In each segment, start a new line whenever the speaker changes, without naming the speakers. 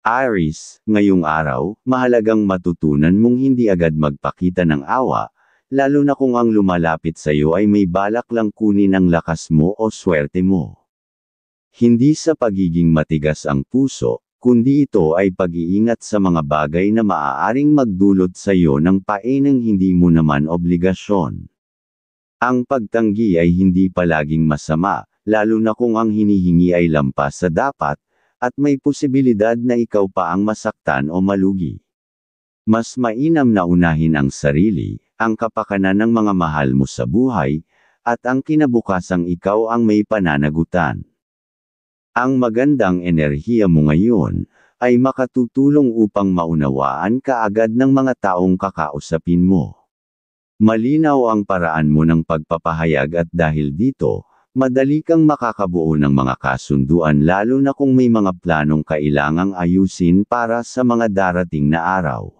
Aries, ngayong araw, mahalagang matutunan mong hindi agad magpakita ng awa, lalo na kung ang lumalapit sa iyo ay may balak lang kunin ang lakas mo o swerte mo. Hindi sa pagiging matigas ang puso, kundi ito ay pag-iingat sa mga bagay na maaaring magdulot sa iyo ng painang hindi mo naman obligasyon. Ang pagtanggi ay hindi palaging masama, lalo na kung ang hinihingi ay lampas sa dapat, at may posibilidad na ikaw pa ang masaktan o malugi. Mas mainam na unahin ang sarili, ang kapakanan ng mga mahal mo sa buhay, at ang kinabukasang ikaw ang may pananagutan. Ang magandang enerhiya mo ngayon, ay makatutulong upang maunawaan ka agad ng mga taong kakausapin mo. Malinaw ang paraan mo ng pagpapahayag at dahil dito, madali kang makakabuo ng mga kasunduan lalo na kung may mga planong kailangang ayusin para sa mga darating na araw.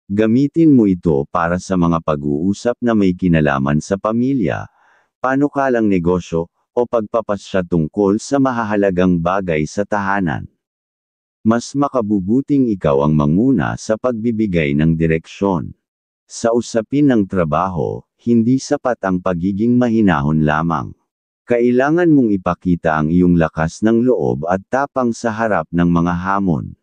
Gamitin mo ito para sa mga pag-uusap na may kinalaman sa pamilya, panukalang negosyo, o pagpapasya tungkol sa mahahalagang bagay sa tahanan. Mas makabubuting ikaw ang manguna sa pagbibigay ng direksyon. Sa usapin ng trabaho, hindi sapat ang pagiging mahinahon lamang. Kailangan mong ipakita ang iyong lakas ng loob at tapang sa harap ng mga hamon.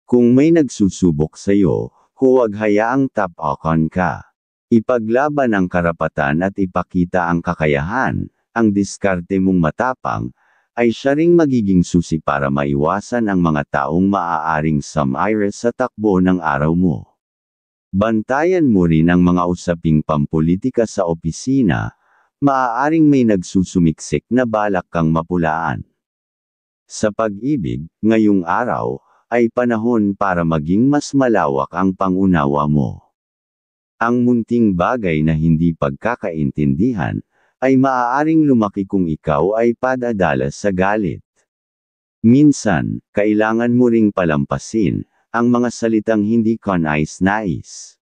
Kung may nagsusubok sa iyo, huwag hayaang tapakan ka. Ipaglaban ang karapatan at ipakita ang kakayahan, ang diskarte mong matapang, ay siya ring magiging susi para maiwasan ang mga taong maaaring sumire sa takbo ng araw mo. Bantayan mo rin ang mga usaping pampolitika sa opisina, maaaring may nagsusumiksik na balak kang mapulaan. Sa pag-ibig, ngayong araw, ay panahon para maging mas malawak ang pangunawa mo. Ang munting bagay na hindi pagkakaintindihan, ay maaaring lumaki kung ikaw ay padadalas sa galit. Minsan, kailangan mo ring palampasin, ang mga salitang hindi kanais-nais.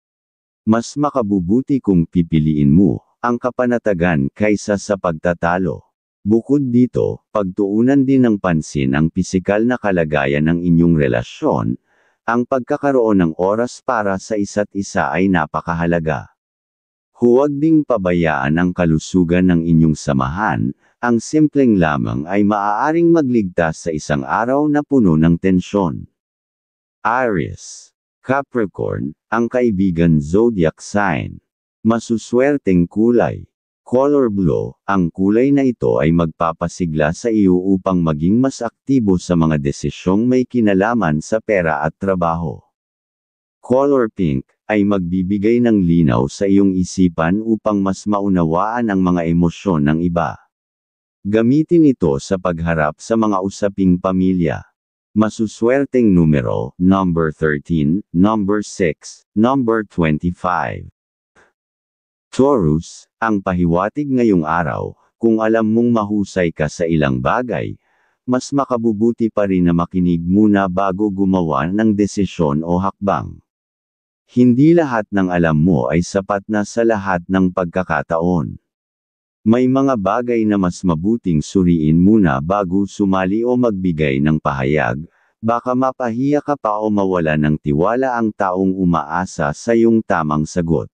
Mas makabubuti kung pipiliin mo, ang kapanatagan kaysa sa pagtatalo. Bukod dito, pagtuunan din ng pansin ang pisikal na kalagayan ng inyong relasyon, ang pagkakaroon ng oras para sa isa't isa ay napakahalaga. Huwag ding pabayaan ang kalusugan ng inyong samahan, ang simpleng lamang ay maaaring magligtas sa isang araw na puno ng tensyon. Aries, Capricorn, ang kaibigan zodiac sign. Masuswerteng kulay. Color blue, ang kulay na ito ay magpapasigla sa iyo upang maging mas aktibo sa mga desisyong may kinalaman sa pera at trabaho. Color pink, ay magbibigay ng linaw sa iyong isipan upang mas maunawaan ang mga emosyon ng iba. Gamitin ito sa pagharap sa mga usaping pamilya. Masuswerteng numero, number 13, number 6, number 25. Taurus, ang pahiwatig ngayong araw, kung alam mong mahusay ka sa ilang bagay, mas makabubuti pa rin na makinig muna bago gumawa ng desisyon o hakbang. Hindi lahat ng alam mo ay sapat na sa lahat ng pagkakataon. May mga bagay na mas mabuting suriin muna bago sumali o magbigay ng pahayag, baka mapahiya ka pa o mawala ng tiwala ang taong umaasa sa iyong tamang sagot.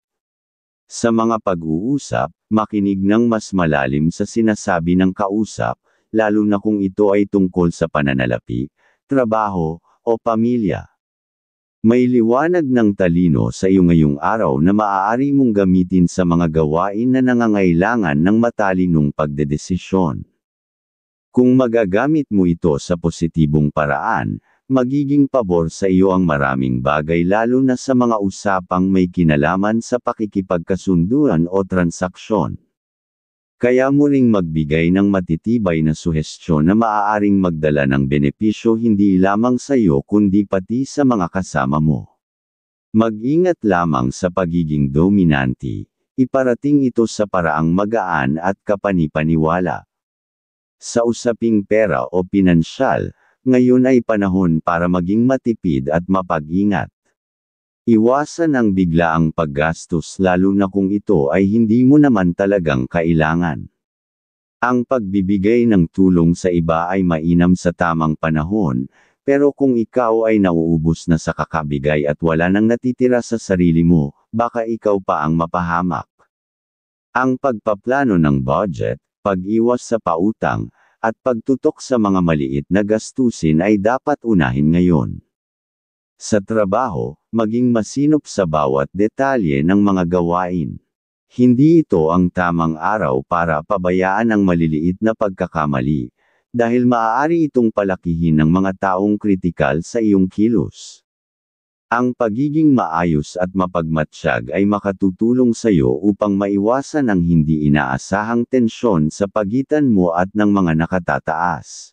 Sa mga pag-uusap, makinig ng mas malalim sa sinasabi ng kausap, lalo na kung ito ay tungkol sa pananalapi, trabaho, o pamilya. May liwanag ng talino sa iyo ngayong araw na maaari mong gamitin sa mga gawain na nangangailangan ng matalinong pagdedesisyon. Kung magagamit mo ito sa positibong paraan, magiging pabor sa iyo ang maraming bagay lalo na sa mga usapang may kinalaman sa pakikipagkasunduan o transaksyon. Kaya mo ring magbigay ng matitibay na suhestyon na maaaring magdala ng benepisyo hindi lamang sa iyo kundi pati sa mga kasama mo. Mag-ingat lamang sa pagiging dominante, iparating ito sa paraang magaan at kapanipaniwala. Sa usaping pera o pinansyal, ngayon ay panahon para maging matipid at mapag-ingat. Iwasan ang biglaang paggastos lalo na kung ito ay hindi mo naman talagang kailangan. Ang pagbibigay ng tulong sa iba ay mainam sa tamang panahon, Pero kung ikaw ay nauubos na sa kakabigay at wala nang natitira sa sarili mo, baka ikaw pa ang mapahamak. Ang pagpaplano ng budget, pag-iwas sa pautang, at pagtutok sa mga maliit na gastusin ay dapat unahin ngayon. Sa trabaho, maging masinop sa bawat detalye ng mga gawain. Hindi ito ang tamang araw para pabayaan ang maliliit na pagkakamali, dahil maaari itong palakihin ng mga taong kritikal sa iyong kilos. Ang pagiging maayos at mapagmatsyag ay makatutulong sa iyo upang maiwasan ang hindi inaasahang tensyon sa pagitan mo at ng mga nakatataas.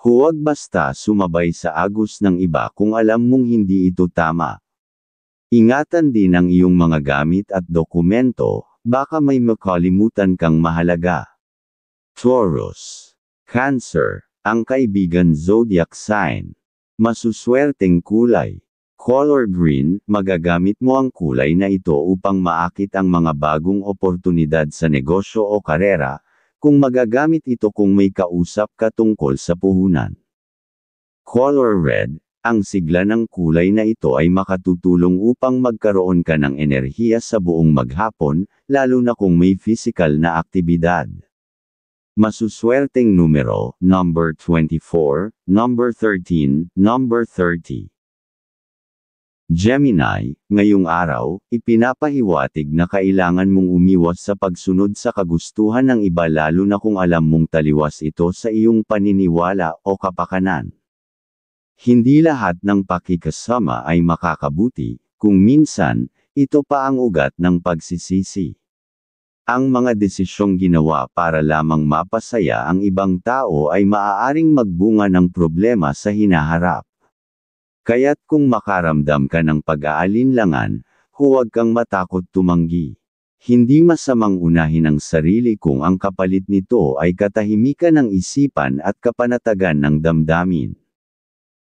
Huwag basta sumabay sa agos ng iba kung alam mong hindi ito tama. Ingatan din ang iyong mga gamit at dokumento, baka may makalimutan kang mahalaga. Taurus. Cancer, ang kaibigan zodiac sign. Masuswerteng kulay. Color green, magagamit mo ang kulay na ito upang maakit ang mga bagong oportunidad sa negosyo o karera, kung magagamit ito kung may kausap ka tungkol sa puhunan. Color red, ang sigla ng kulay na ito ay makatutulong upang magkaroon ka ng enerhiya sa buong maghapon, lalo na kung may physical na aktibidad. Masuswerteng numero, number 24, number 13, number 30. Gemini, ngayong araw, ipinapahiwatig na kailangan mong umiwas sa pagsunod sa kagustuhan ng iba lalo na kung alam mong taliwas ito sa iyong paniniwala o kapakanan. Hindi lahat ng pakikasama ay makakabuti, kung minsan, ito pa ang ugat ng pagsisisi. Ang mga desisyong ginawa para lamang mapasaya ang ibang tao ay maaaring magbunga ng problema sa hinaharap. Kaya't kung makaramdam ka ng pag-aalinlangan, huwag kang matakot tumanggi. Hindi masamang unahin ang sarili kung ang kapalit nito ay katahimikan ng isipan at kapanatagan ng damdamin.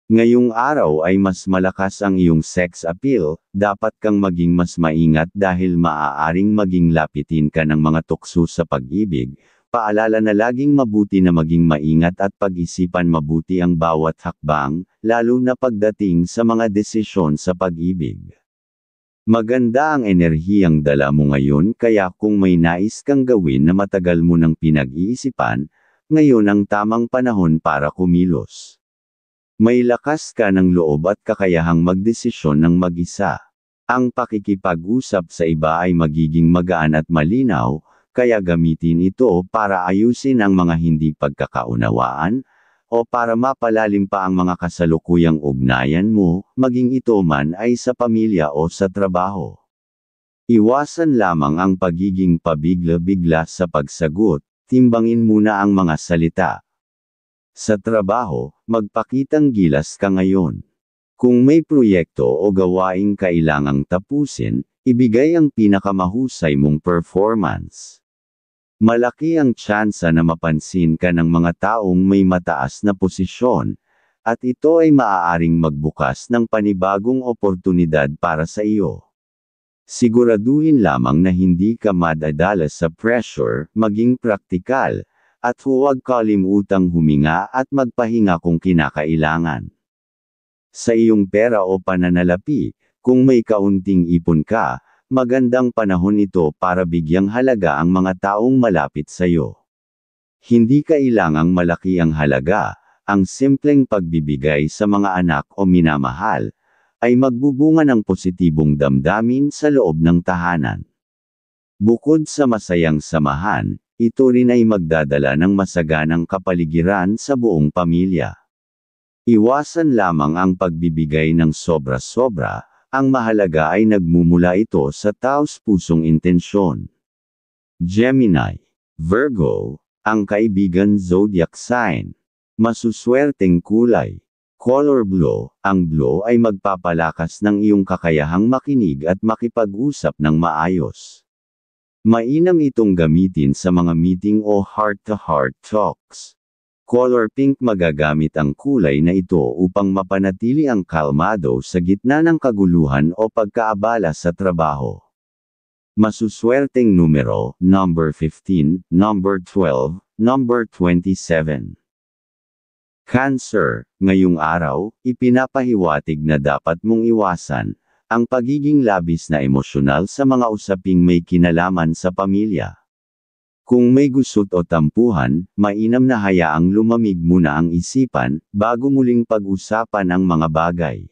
Ngayong araw ay mas malakas ang iyong sex appeal, dapat kang maging mas maingat dahil maaaring maging lapitin ka ng mga tukso sa pag-ibig. Paalala na laging mabuti na maging maingat at pag-isipan mabuti ang bawat hakbang, lalo na pagdating sa mga desisyon sa pag-ibig. Maganda ang enerhiyang dala mo ngayon kaya kung may nais kang gawin na matagal mo nang pinag-iisipan, ngayon ang tamang panahon para kumilos. May lakas ka ng loob at kakayahang magdesisyon ng mag-isa. Ang pakikipag-usap sa iba ay magiging magaan at malinaw, kaya gamitin ito para ayusin ang mga hindi pagkakaunawaan, o para mapalalim pa ang mga kasalukuyang ugnayan mo, maging ito man ay sa pamilya o sa trabaho. Iwasan lamang ang pagiging pabigla-bigla sa pagsagot, timbangin muna ang mga salita. Sa trabaho, magpakitang gilas ka ngayon. Kung may proyekto o gawaing kailangang tapusin, ibigay ang pinakamahusay mong performance. Malaki ang tsansa na mapansin ka ng mga taong may mataas na posisyon, at ito ay maaaring magbukas ng panibagong oportunidad para sa iyo. Siguraduhin lamang na hindi ka madadala sa pressure, maging praktikal, at huwag kalimutang huminga at magpahinga kung kinakailangan. Sa iyong pera o pananalapi, kung may kaunting ipon ka, magandang panahon ito para bigyang halaga ang mga taong malapit sa iyo. Hindi kailangang malaki ang halaga, ang simpleng pagbibigay sa mga anak o minamahal, ay magbubunga ng positibong damdamin sa loob ng tahanan. Bukod sa masayang samahan, ito rin ay magdadala ng masaganang kapaligiran sa buong pamilya. Iwasan lamang ang pagbibigay ng sobra-sobra, ang mahalaga ay nagmumula ito sa taos-pusong intensyon. Gemini, Virgo, ang kaibigan zodiac sign. Masuswerteng kulay. Color blue, ang blue ay magpapalakas ng iyong kakayahang makinig at makipag-usap ng maayos. Mainam itong gamitin sa mga meeting o heart-to-heart talks. Color pink, magagamit ang kulay na ito upang mapanatili ang kalmado sa gitna ng kaguluhan o pagkaabala sa trabaho. Masuswerteng numero, number 15, number 12, number 27. Cancer, ngayong araw, ipinapahiwatig na dapat mong iwasan ang pagiging labis na emosyonal sa mga usaping may kinalaman sa pamilya. Kung may gusot o tampuhan, mainam na hayaang lumamig muna ang isipan bago muling pag-usapan ang mga bagay.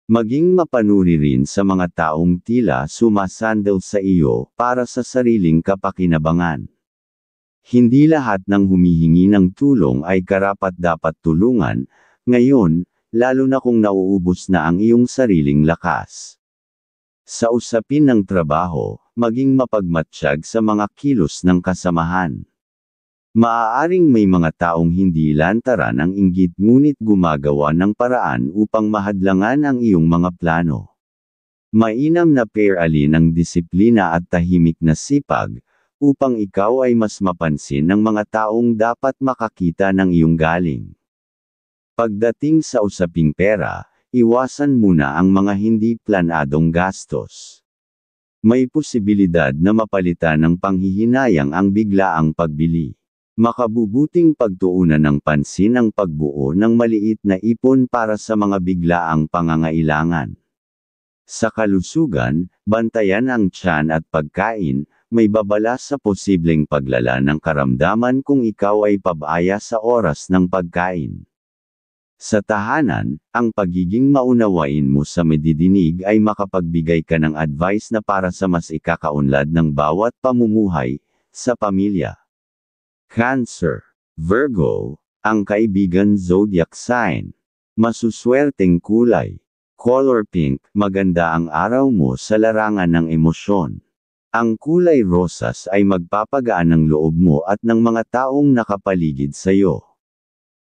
Maging mapanuri rin sa mga taong tila sumasandal sa iyo para sa sariling kapakinabangan. Hindi lahat ng humihingi ng tulong ay karapat-dapat tulungan, ngayon, lalo na kung nauubos na ang iyong sariling lakas. Sa usapin ng trabaho, maging mapagmatsyag sa mga kilos ng kasamahan. Maaaring may mga taong hindi lantaran ang inggit ngunit gumagawa ng paraan upang mahadlangan ang iyong mga plano. Mainam na pairalin ang disiplina at tahimik na sipag, upang ikaw ay mas mapansin ng mga taong dapat makakita ng iyong galing. Pagdating sa usaping pera, iwasan muna ang mga hindi planadong gastos. May posibilidad na mapalitan ng panghihinayang ang biglaang pagbili. Makabubuting pagtuunan ng pansin ang pagbuo ng maliit na ipon para sa mga biglaang pangangailangan. Sa kalusugan, bantayan ang tiyan at pagkain, may babala sa posibleng paglala ng karamdaman kung ikaw ay pabaya sa oras ng pagkain. Sa tahanan, ang pagiging maunawain mo sa madidinig ay makapagbigay ka ng advice na para sa mas ikakaunlad ng bawat pamumuhay sa pamilya. Cancer, Virgo, ang kaibigan zodiac sign. Masuswerteng kulay. Color pink, maganda ang araw mo sa larangan ng emosyon. Ang kulay rosas ay magpapagaan ng loob mo at ng mga taong nakapaligid sa iyo.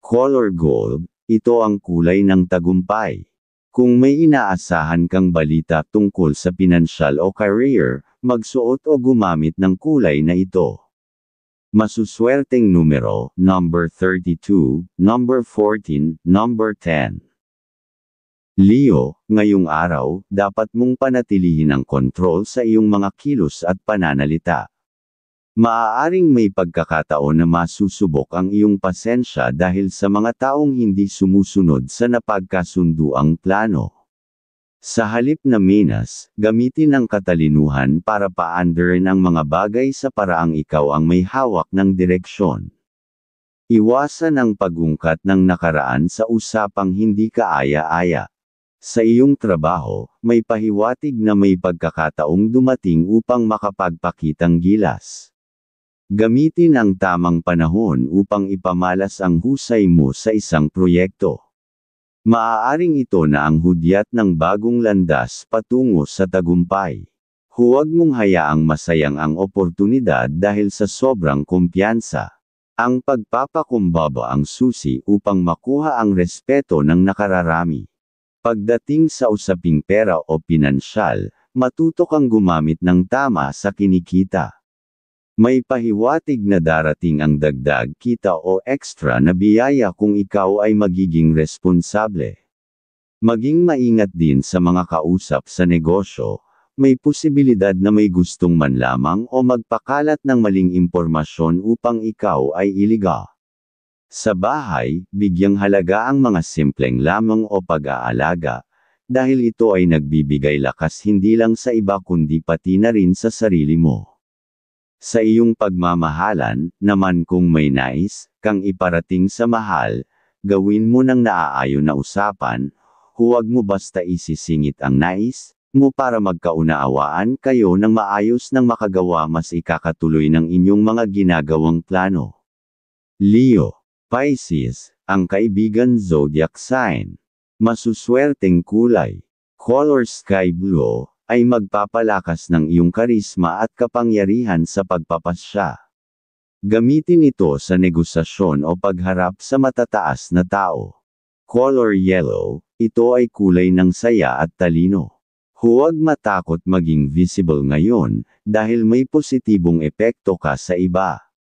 Color gold, ito ang kulay ng tagumpay. Kung may inaasahan kang balita tungkol sa pinansyal o career, magsuot o gumamit ng kulay na ito. Masuswerteng numero, number 32, number 14, number 10. Leo, ngayong araw, dapat mong panatilihin ang kontrol sa iyong mga kilos at pananalita. Maaaring may pagkakataon na masusubok ang iyong pasensya dahil sa mga taong hindi sumusunod sa napagkasunduang plano. Sa halip na menas, gamitin ang katalinuhan para paandarin ang mga bagay sa paraang ikaw ang may hawak ng direksyon. Iwasan ang pag-ungkat ng nakaraan sa usapang hindi kaaya-aya. Sa iyong trabaho, may pahiwatig na may pagkakataong dumating upang makapagpakitang gilas. Gamitin ang tamang panahon upang ipamalas ang husay mo sa isang proyekto. Maaaring ito na ang hudyat ng bagong landas patungo sa tagumpay. Huwag mong hayaang masayang ang oportunidad dahil sa sobrang kumpiyansa. Ang pagpapakumbaba ang susi upang makuha ang respeto ng nakararami. Pagdating sa usaping pera o pinansyal, matuto kang gumamit ng tama sa kinikita. May pahiwatig na darating ang dagdag kita o extra na biyaya kung ikaw ay magiging responsable. Maging maingat din sa mga kausap sa negosyo, may posibilidad na may gustong manlamang o magpakalat ng maling impormasyon upang ikaw ay iligaw. Sa bahay, bigyang halaga ang mga simpleng lamang o pag-aalaga, dahil ito ay nagbibigay lakas hindi lang sa iba kundi pati na rin sa sarili mo. Sa iyong pagmamahalan, naman kung may nais kang iparating sa mahal, gawin mo ng naaayon na usapan, huwag mo basta isisingit ang nais mo para magkaunawaan kayo ng maayos nang makagawa mas ikakatuloy ng inyong mga ginagawang plano. Leo, Pisces, ang kaibigan zodiac sign. Masuswerteng kulay. Color sky blue, ay magpapalakas ng iyong karisma at kapangyarihan sa pagpapasya. Gamitin ito sa negosasyon o pagharap sa matataas na tao. Color yellow, ito ay kulay ng saya at talino. Huwag matakot maging visible ngayon, dahil may positibong epekto ka sa iba.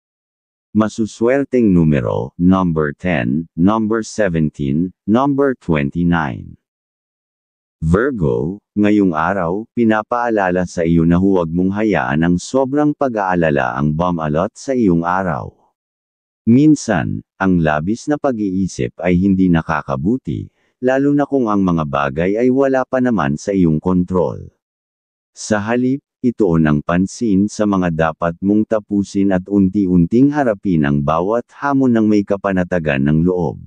Masuswerteng numero, number 10, number 17, number 29. Virgo, ngayong araw, pinapaalala sa iyo na huwag mong hayaan ang sobrang pag-aalala ang bumalot sa iyong araw. Minsan, ang labis na pag-iisip ay hindi nakakabuti, lalo na kung ang mga bagay ay wala pa naman sa iyong kontrol. Sa halip, ituon ang pansin sa mga dapat mong tapusin at unti-unting harapin ang bawat hamon ng may kapanatagan ng loob.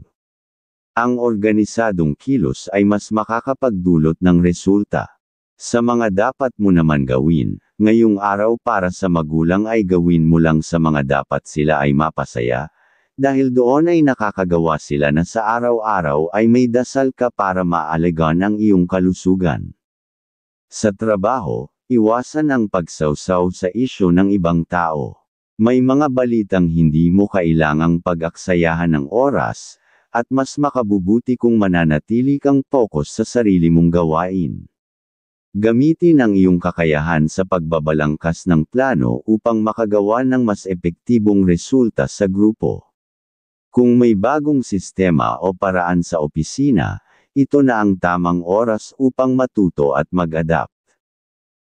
Ang organisadong kilos ay mas makakapagdulot ng resulta. Sa mga dapat mo naman gawin, ngayong araw para sa magulang ay gawin mo lang sa mga dapat sila ay mapasaya, dahil doon ay nakakagawa sila na sa araw-araw ay may dasal ka para maalagaan ang iyong kalusugan. Sa trabaho, iwasan ang pagsawsaw sa isyu ng ibang tao. May mga balitang hindi mo kailangang pag-aksayahan ng oras, at mas makabubuti kung mananatili kang focus sa sarili mong gawain. Gamitin ang iyong kakayahan sa pagbabalangkas ng plano upang makagawa ng mas epektibong resulta sa grupo. Kung may bagong sistema o paraan sa opisina, ito na ang tamang oras upang matuto at mag-adapt.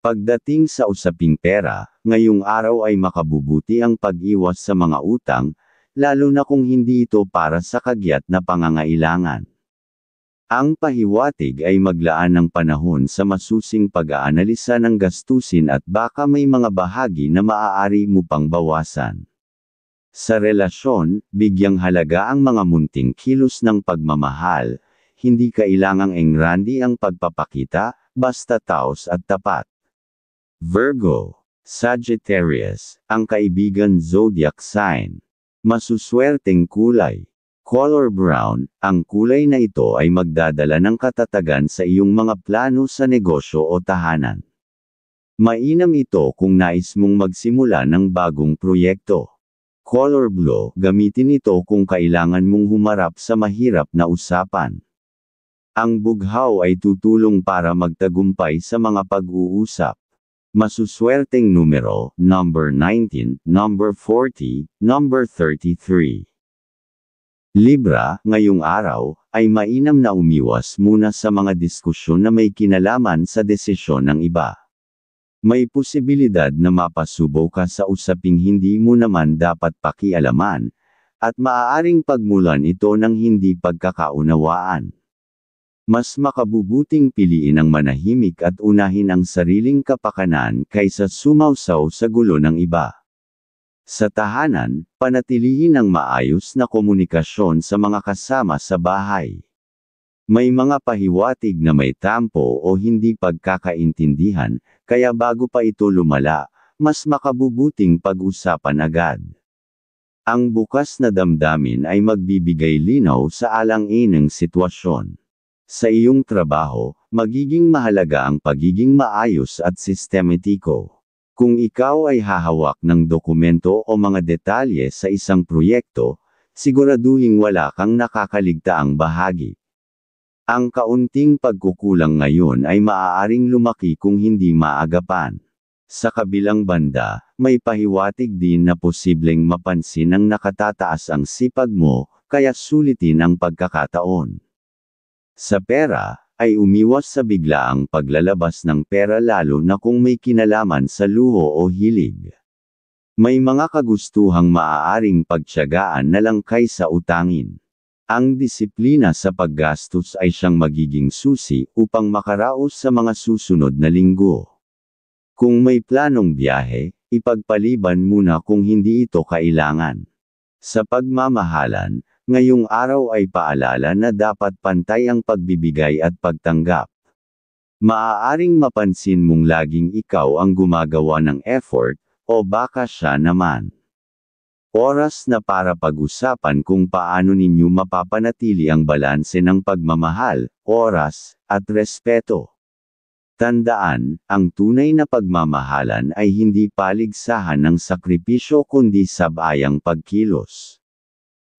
Pagdating sa usaping pera, ngayong araw ay makabubuti ang pag-iwas sa mga utang, lalo na kung hindi ito para sa kagyat na pangangailangan. Ang pahiwatig ay maglaan ng panahon sa masusing pag-aanalisa ng gastusin at baka may mga bahagi na maaari mo pang bawasan. Sa relasyon, bigyang halaga ang mga munting kilos ng pagmamahal, hindi kailangang engrandi ang pagpapakita, basta taos at tapat. Virgo, Sagittarius, ang kaibigan zodiac sign. Masuswerteng kulay. Color brown, ang kulay na ito ay magdadala ng katatagan sa iyong mga plano sa negosyo o tahanan. Mainam ito kung nais mong magsimula ng bagong proyekto. Color blue, gamitin ito kung kailangan mong humarap sa mahirap na usapan. Ang bughaw ay tutulong para magtagumpay sa mga pag-uusap. Masuswerteng numero, number 19, number 40, number 33. Libra, ngayong araw, ay mainam na umiwas muna sa mga diskusyon na may kinalaman sa desisyon ng iba. May posibilidad na mapasubo ka sa usaping hindi mo naman dapat pakialaman, at maaaring pagmulan ito ng hindi pagkakaunawaan. Mas makabubuting piliin ang manahimik at unahin ang sariling kapakanan kaysa sumawsaw sa gulo ng iba. Sa tahanan, panatilihin ang maayos na komunikasyon sa mga kasama sa bahay. May mga pahiwatig na may tampo o hindi pagkakaintindihan, kaya bago pa ito lumala, mas makabubuting pag-usapan agad. Ang bukas na damdamin ay magbibigay linaw sa alang-inang sitwasyon. Sa iyong trabaho, magiging mahalaga ang pagiging maayos at sistematiko. Kung ikaw ay hahawak ng dokumento o mga detalye sa isang proyekto, siguraduhing wala kang nakakaligtaang bahagi. Ang kaunting pagkukulang ngayon ay maaaring lumaki kung hindi maagapan. Sa kabilang banda, may pahiwatig din na posibleng mapansin ng nakatataas ang sipag mo, kaya sulitin ang pagkakataon. Sa pera, ay umiwas sa biglaang paglalabas ng pera lalo na kung may kinalaman sa luho o hilig. May mga kagustuhang maaaring pagtiyagaan na lang kaysa utangin. Ang disiplina sa paggastos ay siyang magiging susi upang makaraos sa mga susunod na linggo. Kung may planong biyahe, ipagpaliban muna kung hindi ito kailangan. Sa pagmamahalan, ngayong araw ay paalala na dapat pantay ang pagbibigay at pagtanggap. Maaaring mapansin mong laging ikaw ang gumagawa ng effort, o baka siya naman. Oras na para pag-usapan kung paano ninyo mapapanatili ang balanse ng pagmamahal, oras, at respeto. Tandaan, ang tunay na pagmamahalan ay hindi paligsahan ng sakripisyo kundi sabayang pagkilos.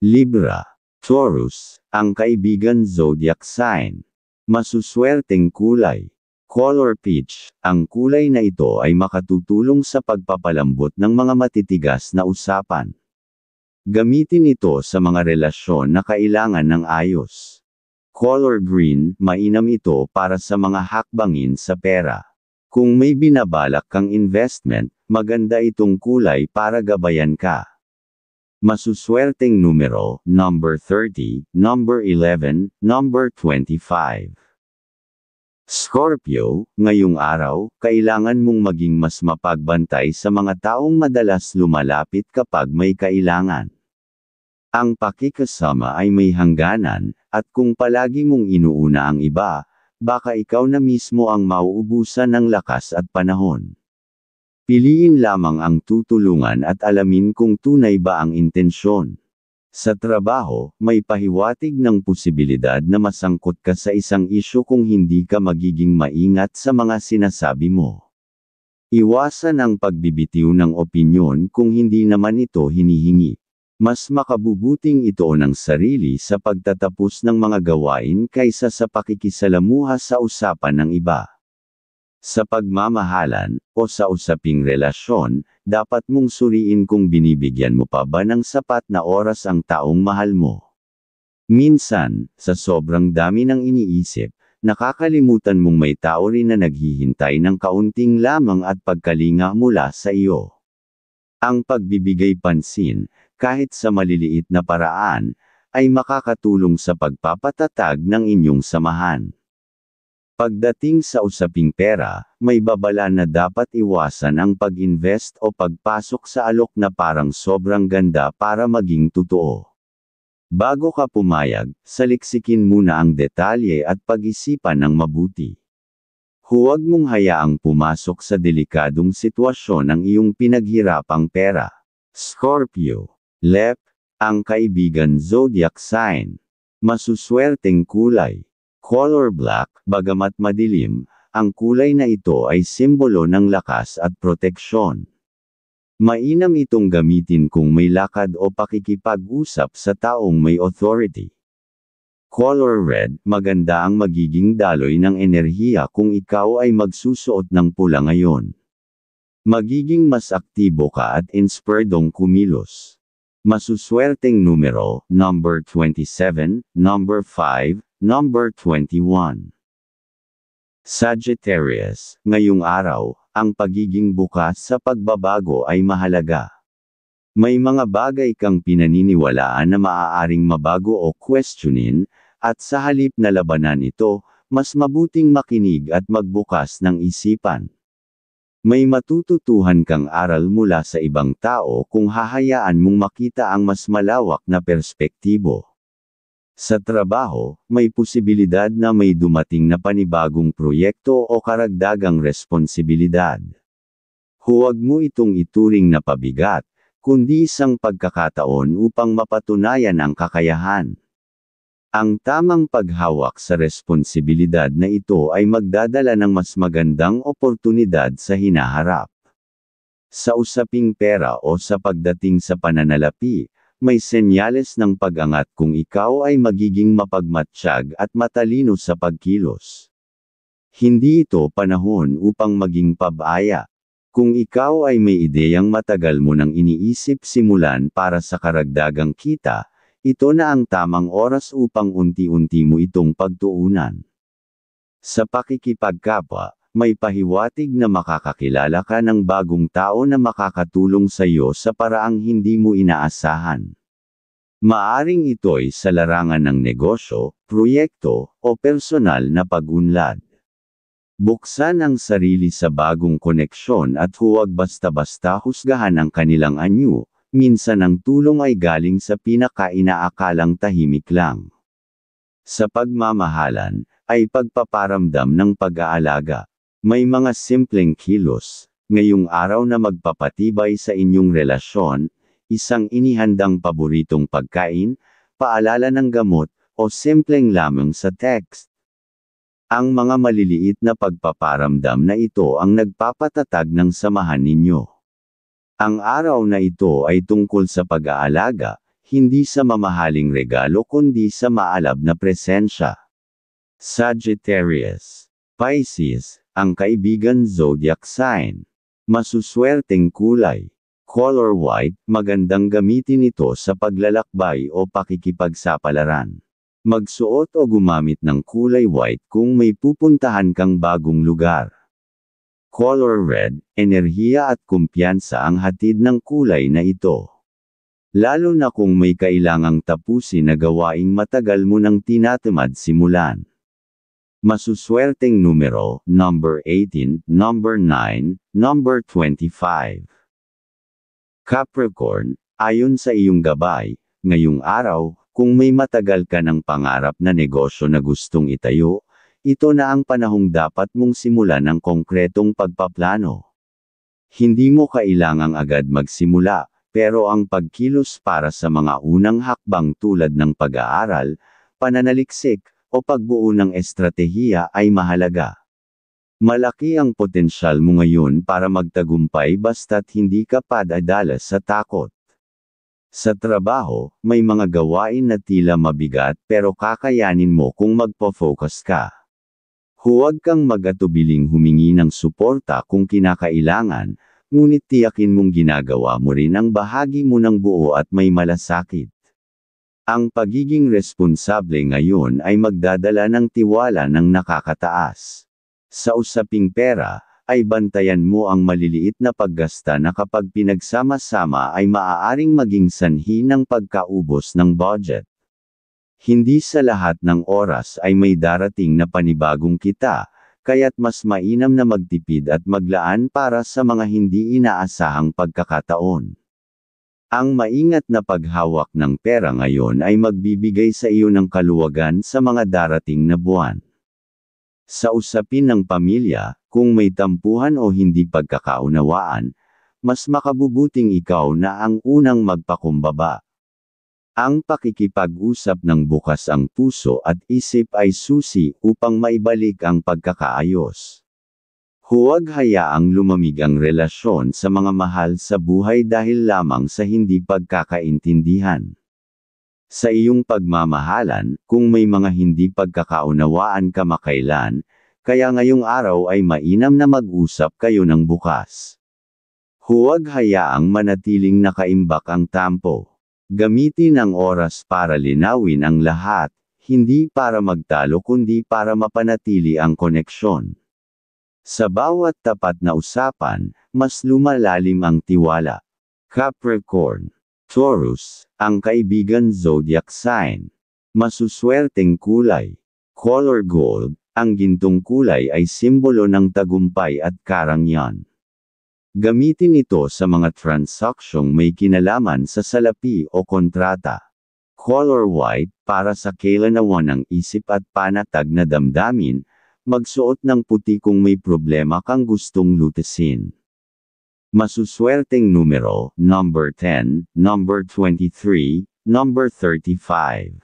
Libra, Taurus, ang kaibigan zodiac sign. Masuswerteng kulay. Color peach, ang kulay na ito ay makatutulong sa pagpapalambot ng mga matitigas na usapan. Gamitin ito sa mga relasyon na kailangan ng ayos. Color green, mainam ito para sa mga hakbangin sa pera. Kung may binabalak kang investment, maganda itong kulay para gabayan ka. Masuswerteng numero, number 30, number 11, number 25. Scorpio, ngayong araw, kailangan mong maging mas mapagbantay sa mga taong madalas lumalapit kapag may kailangan. Ang pakikasama ay may hangganan, at kung palagi mong inuuna ang iba, baka ikaw na mismo ang mauubusan ng lakas at panahon. Piliin lamang ang tutulungan at alamin kung tunay ba ang intensyon. Sa trabaho, may pahiwatig ng posibilidad na masangkot ka sa isang isyu kung hindi ka magiging maingat sa mga sinasabi mo. Iwasan ang pagbibitiw ng opinyon kung hindi naman ito hinihingi. Mas makabubuting ito ng sarili sa pagtatapos ng mga gawain kaysa sa pakikisalamuha sa usapan ng iba. Sa pagmamahalan, o sa usaping relasyon, dapat mong suriin kung binibigyan mo pa ba ng sapat na oras ang taong mahal mo. Minsan, sa sobrang dami ng iniisip, nakakalimutan mong may tao rin na naghihintay ng kaunting lamang at pagkalinga mula sa iyo. Ang pagbibigay pansin, kahit sa maliliit na paraan, ay makakatulong sa pagpapatatag ng inyong samahan. Pagdating sa usaping pera, may babala na dapat iwasan ang pag-invest o pagpasok sa alok na parang sobrang ganda para maging totoo. Bago ka pumayag, saliksikin muna ang detalye at pag-isipan ng mabuti. Huwag mong hayaang pumasok sa delikadong sitwasyon ang iyong pinaghirapang pera. Scorpio. Lep, ang kaibigan zodiac sign. Masuswerteng kulay. Color black, bagamat madilim, ang kulay na ito ay simbolo ng lakas at proteksyon. Mainam itong gamitin kung may lakad o pakikipag-usap sa taong may authority. Color red, maganda ang magiging daloy ng enerhiya kung ikaw ay magsusuot ng pula ngayon. Magiging mas aktibo ka at inspiredong kumilos. Masuswerteng numero, number 27, number 5, number 21. Sagittarius, ngayong araw, ang pagiging bukas sa pagbabago ay mahalaga. May mga bagay kang pinaniniwalaan na maaaring mabago o questionin, at sa halip na labanan ito, mas mabuting makinig at magbukas ng isipan. May matututuhan kang aral mula sa ibang tao kung hahayaan mong makita ang mas malawak na perspektibo. Sa trabaho, may posibilidad na may dumating na panibagong proyekto o karagdagang responsibilidad. Huwag mo itong ituring na pabigat, kundi isang pagkakataon upang mapatunayan ang kakayahan. Ang tamang paghawak sa responsibilidad na ito ay magdadala ng mas magandang oportunidad sa hinaharap. Sa usaping pera o sa pagdating sa pananalapi, may senyales ng pag-angat kung ikaw ay magiging mapagmatsyag at matalino sa pagkilos. Hindi ito panahon upang maging pabaya. Kung ikaw ay may ideyang matagal mo nang iniisip simulan para sa karagdagang kita, ito na ang tamang oras upang unti-unti mo itong pagtuunan. Sa pakikipagkapwa, may pahiwatig na makakakilala ka ng bagong tao na makakatulong sa iyo sa paraang hindi mo inaasahan. Maaring ito'y sa larangan ng negosyo, proyekto, o personal na pag-unlad. Buksan ang sarili sa bagong koneksyon at huwag basta-basta husgahan ang kanilang anyo. Minsan ang tulong ay galing sa pinaka-inaakalang tahimik lang. Sa pagmamahalan, ay pagpaparamdam ng pag-aalaga. May mga simpleng kilos, ngayong araw na magpapatibay sa inyong relasyon, isang inihandang paboritong pagkain, paalala ng gamot, o simpleng lamang sa text. Ang mga maliliit na pagpaparamdam na ito ang nagpapatatag ng samahan ninyo. Ang araw na ito ay tungkol sa pag-aalaga, hindi sa mamahaling regalo kundi sa maalab na presensya. Sagittarius. Pisces, ang kaibigan zodiac sign. Masuswerteng kulay. Color white, magandang gamitin ito sa paglalakbay o pakikipagsapalaran. Magsuot o gumamit ng kulay white kung may pupuntahan kang bagong lugar. Color red, enerhiya at kumpiyansa ang hatid ng kulay na ito. Lalo na kung may kailangang tapusin na gawaing matagal mo nang tinatamad simulan. Masuswerteng numero, number 18, number 9, number 25. Capricorn, ayon sa iyong gabay, ngayong araw, kung may matagal ka ng pangarap na negosyo na gustong itayo, ito na ang panahong dapat mong simulan ang konkretong pagpaplano. Hindi mo kailangang agad magsimula, pero ang pagkilos para sa mga unang hakbang tulad ng pag-aaral, pananaliksik, o pagbuo ng estratehiya ay mahalaga. Malaki ang potensyal mo ngayon para magtagumpay basta't hindi ka padadalas sa takot. Sa trabaho, may mga gawain na tila mabigat pero kakayanin mo kung magpo-focus ka. Huwag kang mag-atubiling humingi ng suporta kung kinakailangan, ngunit tiyakin mong ginagawa mo rin ang bahagi mo ng buo at may malasakit. Ang pagiging responsable ngayon ay magdadala ng tiwala ng nakakataas. Sa usaping pera, ay bantayan mo ang maliliit na paggasta na kapag pinagsama-sama ay maaaring maging sanhi ng pagkaubos ng budget. Hindi sa lahat ng oras ay may darating na panibagong kita, kaya't mas mainam na magtipid at maglaan para sa mga hindi inaasahang pagkakataon. Ang maingat na paghawak ng pera ngayon ay magbibigay sa iyo ng kaluwagan sa mga darating na buwan. Sa usapin ng pamilya, kung may tampuhan o hindi pagkakaunawaan, mas makabubuting ikaw na ang unang magpakumbaba. Ang pakikipag-usap ng bukas ang puso at isip ay susi upang maibalik ang pagkakaayos. Huwag hayaang lumamig ang relasyon sa mga mahal sa buhay dahil lamang sa hindi pagkakaintindihan. Sa iyong pagmamahalan, kung may mga hindi pagkakaunawaan kamakailan, kaya ngayong araw ay mainam na mag-usap kayo ng bukas. Huwag hayaang manatiling nakaimbak ang tampo. Gamitin ang oras para linawin ang lahat, hindi para magtalo kundi para mapanatili ang koneksyon. Sa bawat tapat na usapan, mas lumalalim ang tiwala. Capricorn, Taurus, ang kaibigan zodiac sign. Masuswerteng kulay. Color gold, ang gintong kulay ay simbolo ng tagumpay at karangyaan. Gamitin ito sa mga transaksyong may kinalaman sa salapi o kontrata. Color white, para sa kailanawan ng isip at panatag na damdamin, magsuot ng puti kung may problema kang gustong lutasin. Masuswerteng numero, number 10, number 23, number 35.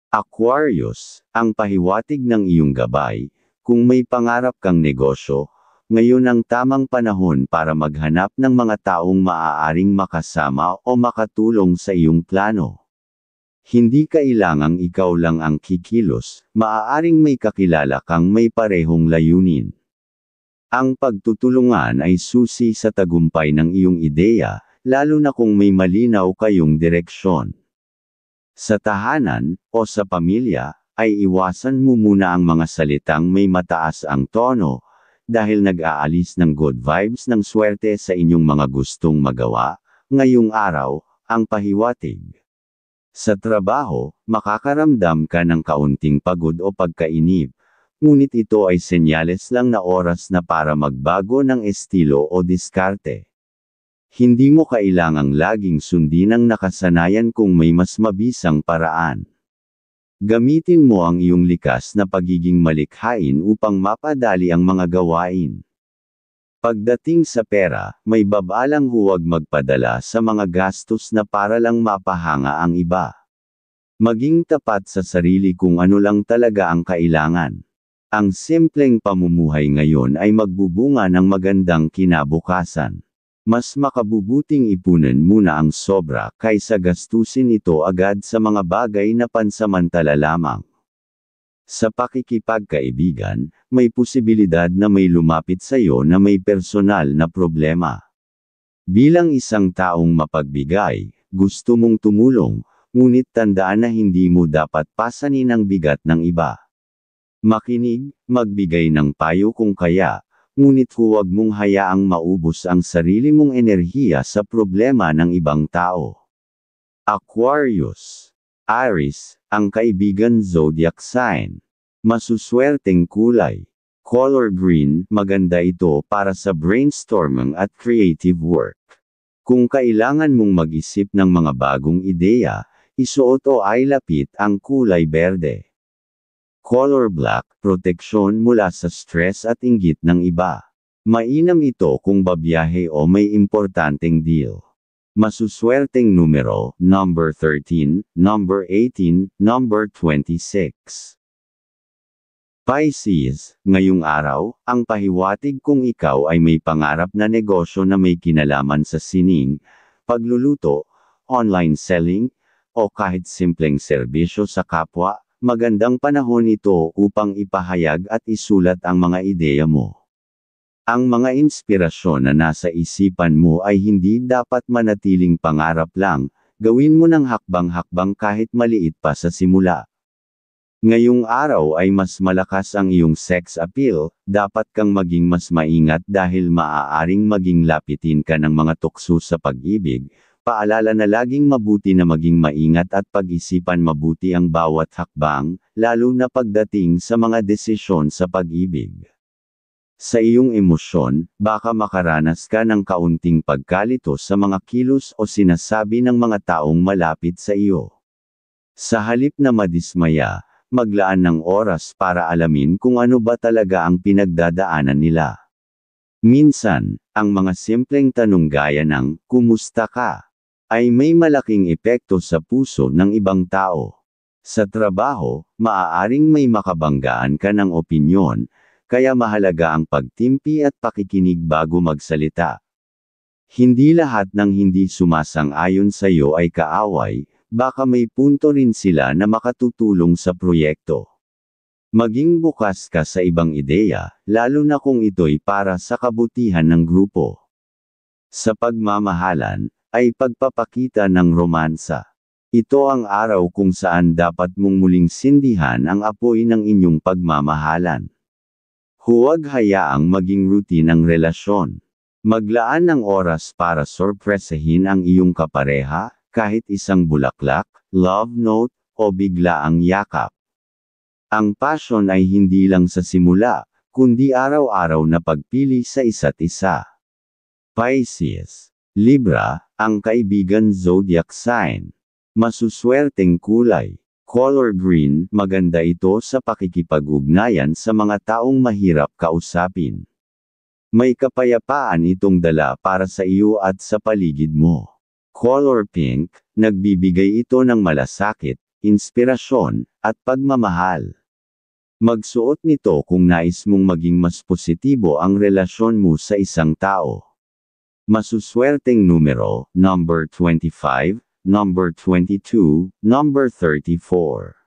Aquarius, ang pahiwatig ng iyong gabay, kung may pangarap kang negosyo, ngayon ang tamang panahon para maghanap ng mga taong maaaring makasama o makatulong sa iyong plano. Hindi kailangang ikaw lang ang kikilos, maaaring may kakilala kang may parehong layunin. Ang pagtutulungan ay susi sa tagumpay ng iyong ideya, lalo na kung may malinaw kayong direksyon. Sa tahanan, o sa pamilya, ay iwasan mo muna ang mga salitang may mataas ang tono, dahil nag-aalis ng good vibes ng swerte sa inyong mga gustong magawa, ngayong araw, ang pahiwatig. Sa trabaho, makakaramdam ka ng kaunting pagod o pagkainip, ngunit ito ay senyales lang na oras na para magbago ng estilo o diskarte. Hindi mo kailangang laging sundin ang nakasanayan kung may mas mabisang paraan. Gamitin mo ang iyong likas na pagiging malikhain upang mapadali ang mga gawain. Pagdating sa pera, may babalang huwag magpadala sa mga gastos na para lang mapahanga ang iba. Maging tapat sa sarili kung ano lang talaga ang kailangan. Ang simpleng pamumuhay ngayon ay magbubunga ng magandang kinabukasan. Mas makabubuting ipunan muna ang sobra kaysa gastusin ito agad sa mga bagay na pansamantala lamang. Sa pakikipagkaibigan, may posibilidad na may lumapit sa iyo na may personal na problema. Bilang isang taong mapagbigay, gusto mong tumulong, ngunit tandaan na hindi mo dapat pasanin ang bigat ng iba. Makinig, magbigay ng payo kung kaya, ngunit huwag mong hayaang maubos ang sarili mong enerhiya sa problema ng ibang tao. Aquarius. Aries, ang kaibigan zodiac sign. Masuswerteng kulay. Color green, maganda ito para sa brainstorming at creative work. Kung kailangan mong mag-isip ng mga bagong ideya, isuot o ay lapit ang kulay berde. Color black, proteksyon mula sa stress at inggit ng iba. Mainam ito kung babiyahe o may importanteng deal. Masuswerteng numero, number 13, number 18, number 26. Pisces, ngayong araw, ang pahiwatig kung ikaw ay may pangarap na negosyo na may kinalaman sa sining, pagluluto, online selling, o kahit simpleng serbisyo sa kapwa, magandang panahon ito upang ipahayag at isulat ang mga ideya mo. Ang mga inspirasyon na nasa isipan mo ay hindi dapat manatiling pangarap lang, gawin mo ng hakbang-hakbang kahit maliit pa sa simula. Ngayong araw ay mas malakas ang iyong sex appeal, dapat kang maging mas maingat dahil maaaring maging lapitin ka ng mga tukso sa pag-ibig. Paalala na laging mabuti na maging maingat at pag-isipan mabuti ang bawat hakbang, lalo na pagdating sa mga desisyon sa pag-ibig. Sa iyong emosyon, baka makaranas ka ng kaunting pagkalito sa mga kilos o sinasabi ng mga taong malapit sa iyo. Sa halip na madismaya, maglaan ng oras para alamin kung ano ba talaga ang pinagdadaanan nila. Minsan, ang mga simpleng tanong gaya ng, "Kumusta ka?" ay may malaking epekto sa puso ng ibang tao. Sa trabaho, maaaring may makabanggaan ka ng opinyon, kaya mahalaga ang pagtimpi at pakikinig bago magsalita. Hindi lahat ng hindi sumasang-ayon sa iyo ay kaaway, baka may punto rin sila na makatutulong sa proyekto. Maging bukas ka sa ibang ideya, lalo na kung ito'y para sa kabutihan ng grupo. Sa pagmamahalan, ay pagpapakita ng romansa. Ito ang araw kung saan dapat mong muling sindihan ang apoy ng inyong pagmamahalan. Huwag hayaang maging routine ang relasyon. Maglaan ng oras para sorpresahin ang iyong kapareha, kahit isang bulaklak, love note, o biglaang yakap. Ang passion ay hindi lang sa simula, kundi araw-araw na pagpili sa isa't isa. Pisces. Libra, ang kaibigan zodiac sign. Masuswerteng kulay. Color green, maganda ito sa pakikipag-ugnayan sa mga taong mahirap kausapin. May kapayapaan itong dala para sa iyo at sa paligid mo. Color pink, nagbibigay ito ng malasakit, inspirasyon, at pagmamahal. Magsuot nito kung nais mong maging mas positibo ang relasyon mo sa isang tao. Masuswerteng numero, number 25, number 22, number 34.